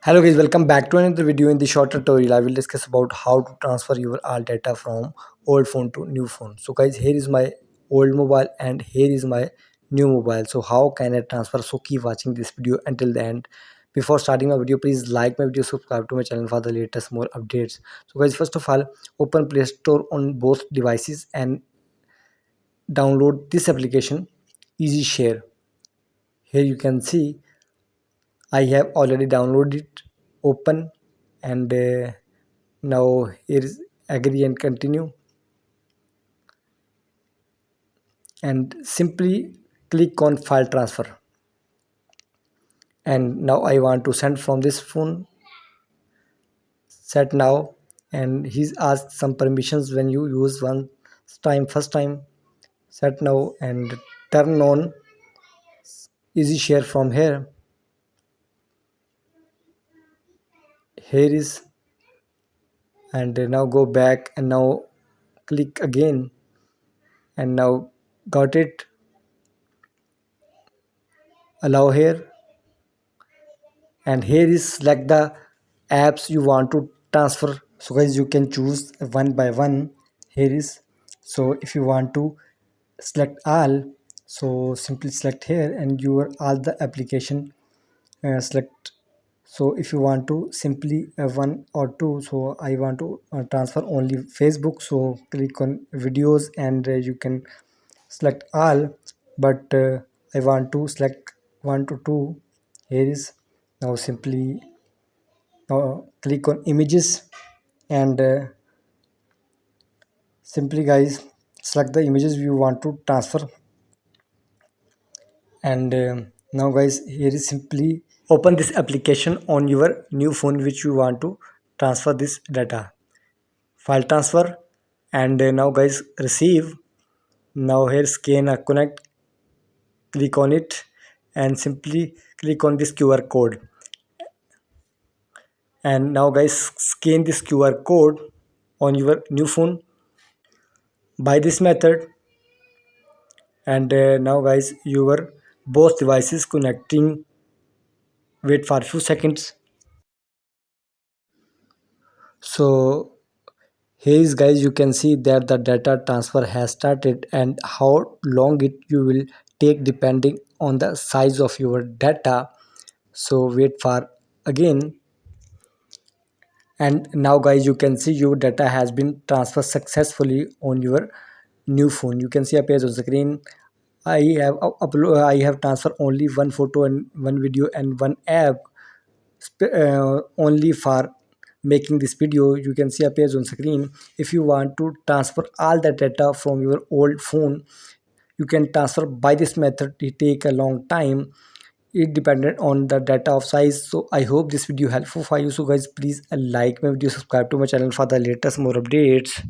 Hello guys, welcome back to another video. In the short tutorial, I will discuss about how to transfer your all data from old phone to new phone. So guys, here is my old mobile and here is my new mobile. So how can I transfer? So keep watching this video until the end. Before starting my video, please like my video, subscribe to my channel for the latest more updates. So guys, first of all, open Play Store on both devices and download this application, Easy Share. Here you can see I have already downloaded it, open, and now here is agree and continue, and simply click on file transfer. And now I want to send from this phone, set now, and he's asked some permissions when you use one time, first time, set now, and turn on easy share from here. Here is, and now go back and now click again, and now got it, allow here, and here is select the apps you want to transfer. So guys, you can choose one by one. Here is, so if you want to select all, so simply select here and your all the application select. So if you want to simply one or two, so I want to transfer only Facebook, so click on videos and you can select all, but I want to select one to two. Here is, now simply click on images and simply guys select the images you want to transfer. And now guys, here is simply open this application on your new phone which you want to transfer this data, file transfer. And now guys, receive. Now here scan a connect, click on it and simply click on this QR code. And now guys, scan this QR code on your new phone by this method. And now guys, your both devices connecting. Wait for a few seconds. So here is guys, you can see that the data transfer has started, and how long it you will take depending on the size of your data. So wait for again. And now guys, you can see your data has been transferred successfully on your new phone. You can see a page on the screen. I have transferred only one photo and one video and one app, only for making this video. You can see a page on screen. If you want to transfer all the data from your old phone, you can transfer by this method. It take a long time, it depended on the data of size. So I hope this video helpful for you. So guys, please like my video, subscribe to my channel for the latest more updates.